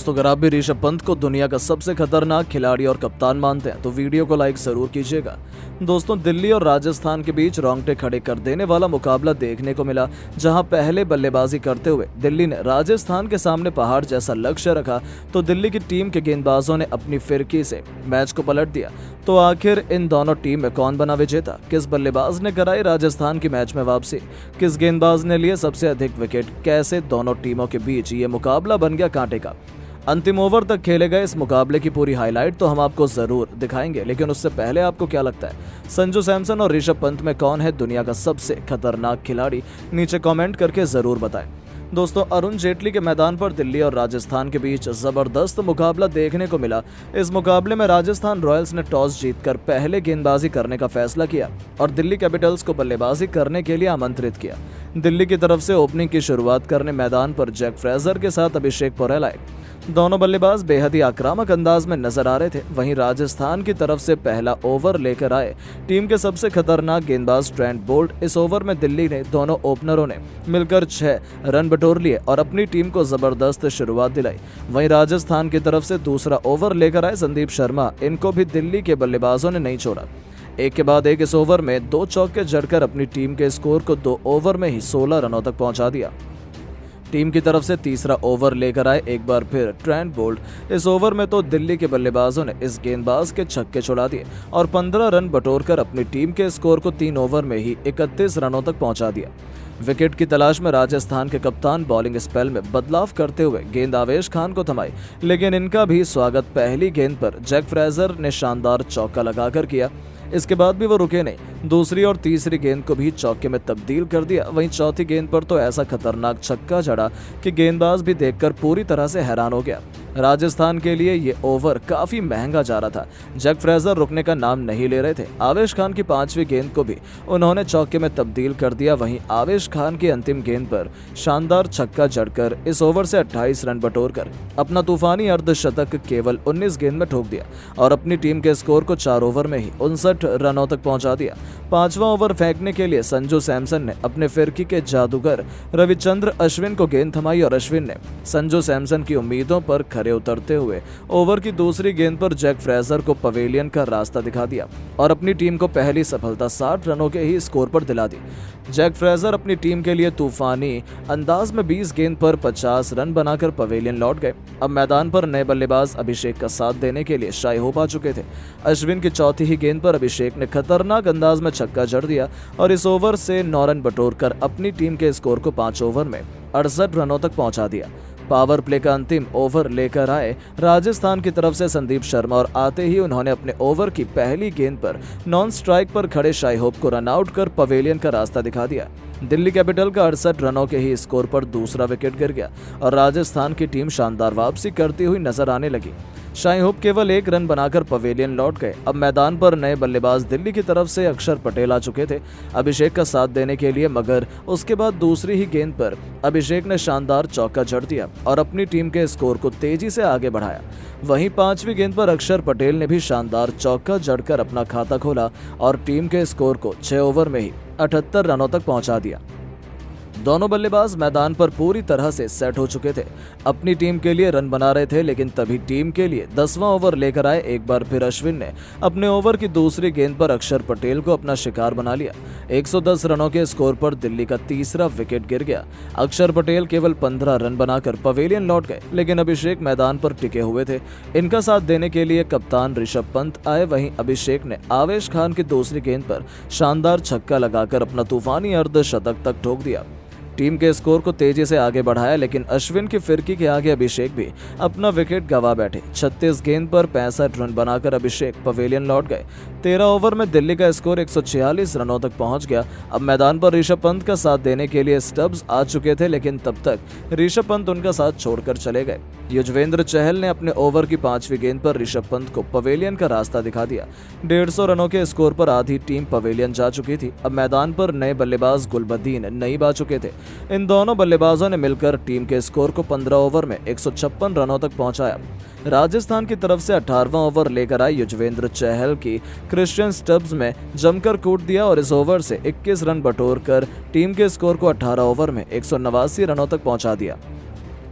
दोस्तों, अगर आप भी ऋषभ पंत को दुनिया का सबसे खतरनाक खिलाड़ी और कप्तान मानते हैं तो वीडियो को लाइक जरूर कीजिएगा। दोस्तों, दिल्ली और राजस्थान के बीच रोंगटे खड़े कर देने वाला मुकाबला देखने को मिला, जहां पहले बल्लेबाजी करते हुए दिल्ली ने राजस्थान के सामने पहाड़ जैसा लक्ष्य रखा तो दिल्ली की टीम के गेंदबाजों ने अपनी फिरकी से मैच को पलट दिया। तो आखिर इन दोनों टीम में कौन बना विजेता? किस बल्लेबाज ने कराई राजस्थान की मैच में वापसी? किस गेंदबाज ने लिए सबसे अधिक विकेट? कैसे दोनों टीमों के बीच ये मुकाबला बन गया कांटे का? अंतिम ओवर तक खेले गए इस मुकाबले की पूरी हाईलाइट तो हम आपको जरूर दिखाएंगे, लेकिन उससे पहले आपको क्या लगता है, संजू सैमसन और ऋषभ पंत में कौन है दुनिया का सबसे खतरनाक खिलाड़ी? नीचे कमेंट करके जरूर बताएं। दोस्तों, अरुण जेटली के मैदान पर दिल्ली और राजस्थान के बीच जबरदस्त मुकाबला देखने को मिला। इस मुकाबले में राजस्थान रॉयल्स ने टॉस जीतकर पहले गेंदबाजी करने का फैसला किया और दिल्ली कैपिटल्स को बल्लेबाजी करने के लिए आमंत्रित किया। दिल्ली की तरफ से ओपनिंग की शुरुआत करने मैदान पर जैक फ्रेजर के साथ अभिषेक पोरेल आए। दोनों बल्लेबाज बेहद ही आक्रामक अंदाज में नजर आ रहे थे। वहीं राजस्थान की तरफ से पहला ओवर लेकर आए टीम के सबसे खतरनाक गेंदबाज ट्रेंट बोल्ट। इस ओवर में दिल्ली ने दोनों ओपनरों ने मिलकर 6 रन बटोर लिए और अपनी टीम को जबरदस्त शुरुआत दिलाई। वहीं राजस्थान की तरफ से दूसरा ओवर लेकर आए संदीप शर्मा। इनको भी दिल्ली के बल्लेबाजों ने नहीं छोड़ा। एक के बाद एक इस ओवर में 2 चौके जड़कर अपनी टीम के स्कोर को 2 ओवर में ही 16 रनों तक पहुंचा दिया। टीम की तरफ से तीसरा ओवर लेकर आए एक बार फिर ट्रेंट बोल्ट। इस ओवर में तो दिल्ली के बल्लेबाजों ने इस गेंदबाज के छक्के छुड़ा दिए और 15 रन बटोरकर अपनी टीम के स्कोर को 3 ओवर में ही 31 रनों तक पहुंचा दिया। विकेट की तलाश में राजस्थान के कप्तान बॉलिंग स्पेल में बदलाव करते हुए गेंद आवेश खान को थमाई, लेकिन इनका भी स्वागत पहली गेंद पर जैक फ्रेजर ने शानदार चौका लगाकर किया। इसके बाद भी वो रुके नहीं, दूसरी और तीसरी गेंद को भी चौके में तब्दील कर दिया। वहीं चौथी गेंद पर तो ऐसा खतरनाक छक्का जड़ा कि गेंदबाज भी देखकर पूरी तरह से हैरान हो गया। राजस्थान के लिए ये ओवर काफी महंगा जा रहा था। जैक फ्रेजर रुकने का नाम नहीं ले रहे थे। आवेश खान की 5वीं गेंद को भी उन्होंने चौके में तब्दील कर दिया। वहीं आवेश खान की अंतिम गेंद पर शानदार छक्का जड़कर इस ओवर से 28 रन बटोरकर अपना तूफानी अर्धशतक केवल 19 गेंद में ठोक दिया और अपनी टीम के स्कोर को 4 ओवर में ही 59 रनों तक पहुंचा दिया। 5वां ओवर फेंकने के लिए संजू सैमसन ने अपने फिरकी के जादूगर रविचंद्र अश्विन को गेंद थमाई और अश्विन ने संजू सैमसन की उम्मीदों पर खरे उतरते हुए ओवर की दूसरी गेंद पर जैक फ्रेजर को पवेलियन का रास्ता दिखा दिया और अपनी टीम को पहली सफलता 60 रनों के ही स्कोर पर दिला दी। जैक फ्रेजर अपनी टीम के लिए तूफानी अंदाज में 20 गेंद पर 50 रन बनाकर पवेलियन लौट गए। अब मैदान पर नए बल्लेबाज अभिषेक का साथ देने के लिए शाही होप आ चुके थे। अश्विन की चौथी ही गेंद पर अभिषेक ने खतरनाक अंदाज में छक्का जड़ दिया और इस ओवर से 9 रन बटोरकर अपनी टीम के स्कोर को 5 ओवर में 68 रनों तक पहुंचा दिया। पावर प्ले का अंतिम ओवर लेकर आए राजस्थान की तरफ से संदीप शर्मा और आते ही उन्होंने अपने ओवर की पहली गेंद पर नॉन स्ट्राइक पर खड़े शाही होप को रन आउट कर पवेलियन का रास्ता दिखा दिया। दिल्ली कैपिटल का 68 रनों के ही स्कोर पर दूसरा विकेट गिर गया और राजस्थान की टीम शानदार वापसी करती हुई नजर आने लगी। शाही होप केवल 1 रन बनाकर पवेलियन लौट गए। अब मैदान पर नए बल्लेबाज दिल्ली की तरफ से अक्षर पटेल आ चुके थे अभिषेक का साथ देने के लिए, मगर उसके बाद दूसरी ही गेंद पर अभिषेक ने शानदार चौका जड़ दिया और अपनी टीम के स्कोर को तेजी से आगे बढ़ाया। वहीं 5वीं गेंद पर अक्षर पटेल ने भी शानदार चौका जड़कर अपना खाता खोला और टीम के स्कोर को 6 ओवर में ही 78 रनों तक पहुंचा दिया। दोनों बल्लेबाज मैदान पर पूरी तरह से सेट हो चुके थे, अपनी टीम के लिए रन बना रहे थे, लेकिन तभी टीम के लिए 10वां ओवर लेकर आए एक बार फिर अश्विन ने अपने ओवर की दूसरी गेंद पर अक्षर पटेल को अपना शिकार बना लिया। 110 रनों के स्कोर पर दिल्ली का तीसरा विकेट गिर गया। अक्षर पटेल केवल 15 रन बनाकर पवेलियन लौट गए, लेकिन अभिषेक मैदान पर टिके हुए थे। इनका साथ देने के लिए कप्तान ऋषभ पंत आए। वहीं अभिषेक ने आवेश खान की दूसरी गेंद पर शानदार छक्का लगाकर अपना तूफानी अर्धशतक तक ठोक दिया। टीम के स्कोर को तेजी से आगे बढ़ाया, लेकिन अश्विन की फिरकी के आगे अभिषेक भी अपना विकेट गंवा बैठे। 36 गेंद पर 65 रन बनाकर अभिषेक पवेलियन लौट गए। 13 ओवर में दिल्ली का स्कोर 146 रनों तक पहुंच गया। अब मैदान पर ऋषभ पंत का साथ देने के लिए स्टब्स आ चुके थे, लेकिन तब तक ऋषभ पंत उनका साथ छोड़कर चले गए। युजवेंद्र चहल ने अपने ओवर की 5वीं गेंद पर ऋषभ पंत को पवेलियन का रास्ता दिखा दिया। 150 रनों के स्कोर पर आधी टीम पवेलियन जा चुकी थी। अब मैदान पर नए बल्लेबाज गुलबदीन नईब आ चुके थे। इन दोनों बल्लेबाजों ने मिलकर टीम के स्कोर को 15 ओवर में 156 रनों तक पहुंचाया। राजस्थान की तरफ से 18वां ओवर लेकर आए युजवेंद्र चहल की क्रिश्चियन स्टब्स में जमकर कूट दिया और इस ओवर से 21 रन बटोरकर टीम के स्कोर को 18 ओवर में 189 रनों तक पहुंचा दिया।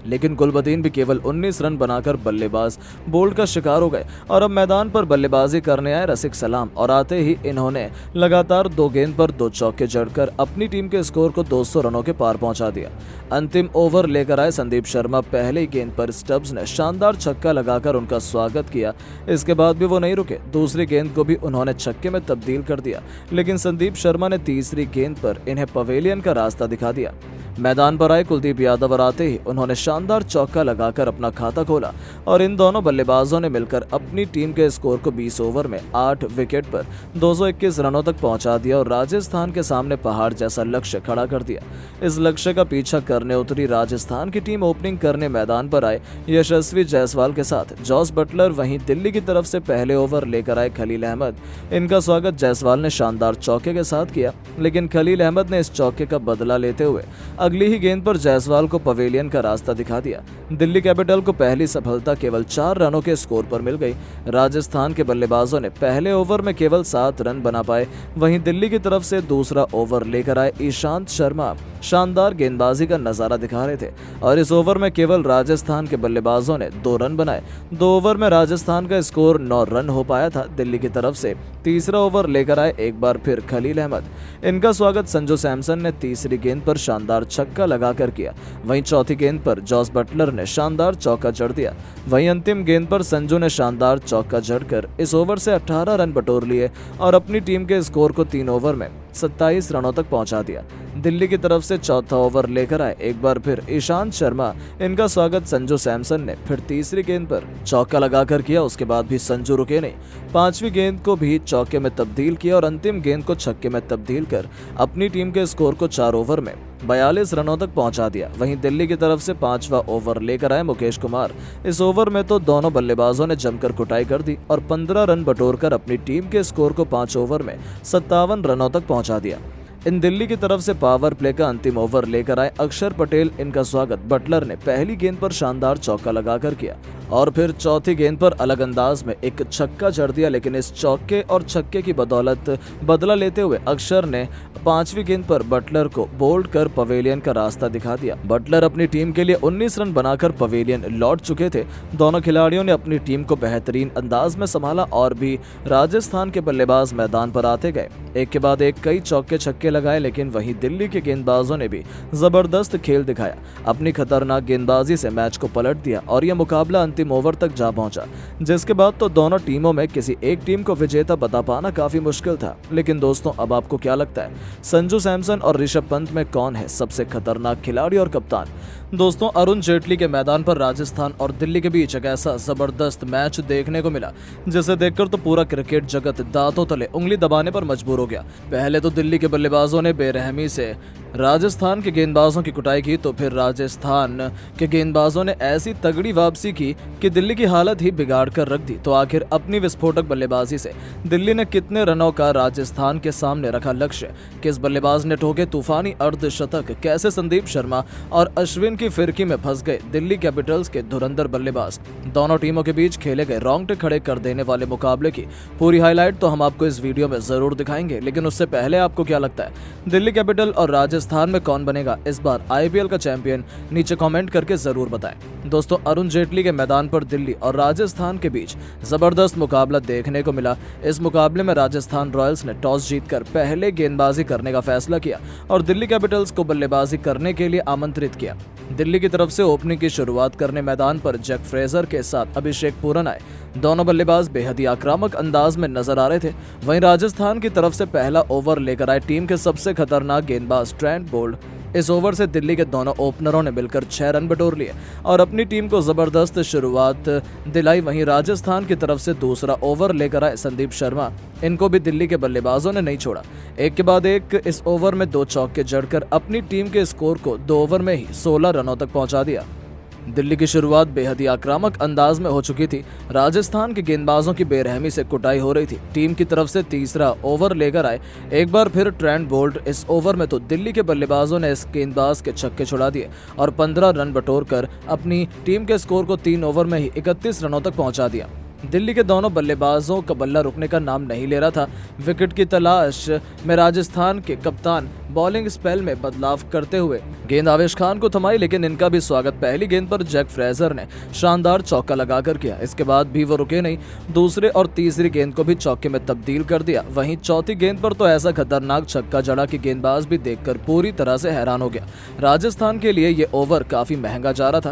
लेकिन गुलबदीन भी केवल 19 रन बनाकर बल्लेबाज बोल्ड का शिकार हो गए और अब मैदान पर बल्लेबाजी करने आए रसिक सलाम और आते ही इन्होंने लगातार 2 गेंद पर 2 चौके जड़कर अपनी टीम के स्कोर को 200 रनों के पार पहुंचा दिया। अंतिम ओवर लेकर आए संदीप शर्मा पहले ही गेंद पर स्टब्स ने शानदार छक्का लगाकर उनका स्वागत किया। इसके बाद भी वो नहीं रुके, दूसरी गेंद को भी उन्होंने छक्के में तब्दील कर दिया, लेकिन संदीप शर्मा ने तीसरी गेंद पर इन्हें पवेलियन का रास्ता दिखा दिया। मैदान पर आए कुलदीप यादव और आते ही उन्होंने शानदार चौका लगाकर अपना खाता खोला और इन दोनों बल्लेबाजों ने मिलकर अपनी टीम के स्कोर को 20 ओवर में 8 विकेट पर 221 रनों तक पहुंचा दिया और राजस्थान के सामने पहाड़ जैसा लक्ष्य खड़ा कर दिया। इस लक्ष्य का पीछा करने उतरी राजस्थान की टीम ओपनिंग करने मैदान पर आए यशस्वी जायसवाल के साथ जॉस बटलर, वहीं दिल्ली की तरफ से पहले ओवर लेकर आए खलील अहमद। इनका स्वागत जायसवाल ने शानदार चौके के साथ किया, लेकिन खलील अहमद ने इस चौके का बदला लेते हुए अगली ही गेंद पर जायसवाल को पवेलियन का रास्ता दिखा दिया। दिल्ली कैपिटल को पहली सफलता केवल 4 रनों के स्कोर पर मिल गई। राजस्थान के बल्लेबाजों ने पहले ओवर में केवल 7 रन बना पाए, वहीं दिल्ली की तरफ से दूसरा ओवर लेकर आए ईशांत शर्मा शानदार गेंदबाजी का नजारा दिखा रहे थे और इस ओवर में केवल राजस्थान के बल्लेबाजों ने 2 रन बनाए। 2 ओवर में राजस्थान का स्कोर 9 रन हो पाया था। दिल्ली की तरफ से तीसरा ओवर लेकर आए एक बार फिर खलील अहमद। इनका स्वागत संजू सैमसन ने तीसरी गेंद पर शानदार छक्का लगाकर किया, वहीं चौथी गेंद पर जॉस बटलर ने शानदार चौका जड़ दिया। वहीं अंतिम गेंद पर संजू ने शानदार चौका जड़कर इस ओवर से 18 रन बटोर लिए और अपनी टीम के स्कोर को 3 ओवर में 27 रनों तक पहुंचा दिया। दिल्ली की तरफ से चौथा ओवर लेकर आए एक बार फिर ईशांत शर्मा। इनका स्वागत संजू सैमसन ने फिर तीसरी गेंद पर चौका लगाकर किया। उसके बाद भी संजू रुके नहीं, 5वीं गेंद को भी चौके में तब्दील किया और अंतिम गेंद को छक्के में तब्दील कर अपनी टीम के स्कोर को 4 ओवर में 42 रनों तक पहुंचा दिया। वहीं दिल्ली की तरफ से 5वां ओवर लेकर आए मुकेश कुमार। इस ओवर में तो दोनों बल्लेबाजों ने जमकर कुटाई कर दी और 15 रन बटोरकर अपनी टीम के स्कोर को 5 ओवर में 57 रनों तक पहुंचा दिया। इन दिल्ली की तरफ से पावर प्ले का अंतिम ओवर लेकर आए अक्षर पटेल। इनका स्वागत बटलर ने पहली गेंद पर शानदार चौका लगाकर किया और फिर चौथी गेंद पर अलग अंदाज में एक छक्का जड़ दिया, लेकिन इस चौके और छक्के की बदौलत बदला लेते हुए अक्षर ने 5वीं गेंद पर बटलर को बोल्ड कर पवेलियन का रास्ता दिखा दिया। बटलर अपनी टीम के लिए 19 रन बनाकर पवेलियन लौट चुके थे। दोनों खिलाड़ियों ने अपनी टीम को बेहतरीन अंदाज में संभाला और भी राजस्थान के बल्लेबाज मैदान पर आते गए, एक के बाद एक कई चौके छक्के लगाए, लेकिन वहीं दिल्ली के गेंदबाजों ने भी जबरदस्त खेल दिखाया। अपनी खतरनाक गेंदबाजी से मैच को पलट दिया और यह मुकाबला अंतिम ओवर तक जा पहुंचा, जिसके बाद तो दोनों टीमों में किसी एक टीम को विजेता बता पाना काफी मुश्किल था। लेकिन दोस्तों, अब आपको क्या लगता है, संजू सैमसन और ऋषभ पंत में कौन है सबसे खतरनाक खिलाड़ी और कप्तान? दोस्तों, अरुण जेटली के मैदान पर राजस्थान और दिल्ली के बीच एक ऐसा जबरदस्त मैच देखने को मिला जिसे देखकर तो पूरा क्रिकेट जगत दांतों तले उंगली दबाने पर मजबूर हो गया। पहले तो दिल्ली के बल्लेबाजों ने बेरहमी से राजस्थान के गेंदबाजों की कुटाई की, तो फिर राजस्थान के गेंदबाजों ने ऐसी तगड़ी वापसी की कि दिल्ली की हालत ही बिगाड़ कर रख दी। तो आखिर अपनी विस्फोटक बल्लेबाजी से दिल्ली ने कितने रनों का राजस्थान के सामने रखा लक्ष्य? किस बल्लेबाज ने ठोके तूफानी अर्धशतक? कैसे संदीप शर्मा और अश्विन की फिरकी में फंस गए दिल्ली कैपिटल्स के धुरंधर बल्लेबाज? दोनों टीमों के बीच खेले गए रोंगटे खड़े कर देने वाले मुकाबले की पूरी हाईलाइट तो हम आपको इस वीडियो में जरूर दिखाएंगे, लेकिन उससे पहले आपको क्या लगता है, दिल्ली कैपिटल और राजस्थान में कौन बनेगा इस बार आईपीएल का चैंपियन? नीचे कमेंट करके जरूर बताएं। दोस्तों, अरुण जेटली के मैदान पर दिल्ली और राजस्थान के बीच जबरदस्त मुकाबला देखने को मिला। इस मुकाबले में राजस्थान रॉयल्स ने टॉस जीतकर पहले गेंदबाजी करने का फैसला किया और दिल्ली कैपिटल्स को बल्लेबाजी करने के लिए आमंत्रित किया। दिल्ली की तरफ से ओपनिंग की शुरुआत करने मैदान पर जैक फ्रेजर के साथ अभिषेक पूरन आए। दोनों बल्लेबाज बेहद ही आक्रामक अंदाज में नजर आ रहे थे। वहीं राजस्थान की तरफ से पहला ओवर लेकर आए टीम के सबसे खतरनाक गेंदबाज ट्रेंट बोल्ट। इस ओवर से दिल्ली के दोनों ओपनरों ने मिलकर 6 रन बटोर लिए और अपनी टीम को जबरदस्त शुरुआत दिलाई। वहीं राजस्थान की तरफ से दूसरा ओवर लेकर आए संदीप शर्मा। इनको भी दिल्ली के बल्लेबाजों ने नहीं छोड़ा, एक के बाद एक इस ओवर में 2 चौके जड़कर अपनी टीम के स्कोर को 2 ओवर में ही 16 रनों तक पहुंचा दिया। दिल्ली की शुरुआत बेहद ही आक्रामक अंदाज में हो चुकी थी। राजस्थान के गेंदबाजों की बेरहमी से कुटाई हो रही थी। टीम की तरफ से तीसरा ओवर लेकर आए एक बार फिर ट्रेंट बोल्ट। इस ओवर में तो दिल्ली के बल्लेबाजों ने इस गेंदबाज के छक्के छुड़ा दिए और 15 रन बटोर कर अपनी टीम के स्कोर को 3 ओवर में ही 31 रनों तक पहुंचा दिया। दिल्ली के दोनों बल्लेबाजों का बल्ला रुकने का नाम नहीं ले रहा था। विकेट की तलाश में राजस्थान के कप्तान बॉलिंग स्पेल में बदलाव करते हुए गेंद आवेश खान को थमाई, लेकिन इनका भी स्वागत पहली गेंद पर जैक फ्रेजर ने शानदार चौका लगाकर किया। इसके बाद भी वो रुके नहीं, दूसरे और तीसरी गेंद को भी चौके में तब्दील कर दिया। वहीं चौथी गेंद पर तो ऐसा खतरनाक छक्का जड़ा कि गेंदबाज भी देखकर पूरी तरह से हैरान हो गया। राजस्थान के लिए ये ओवर काफी महंगा जा रहा था।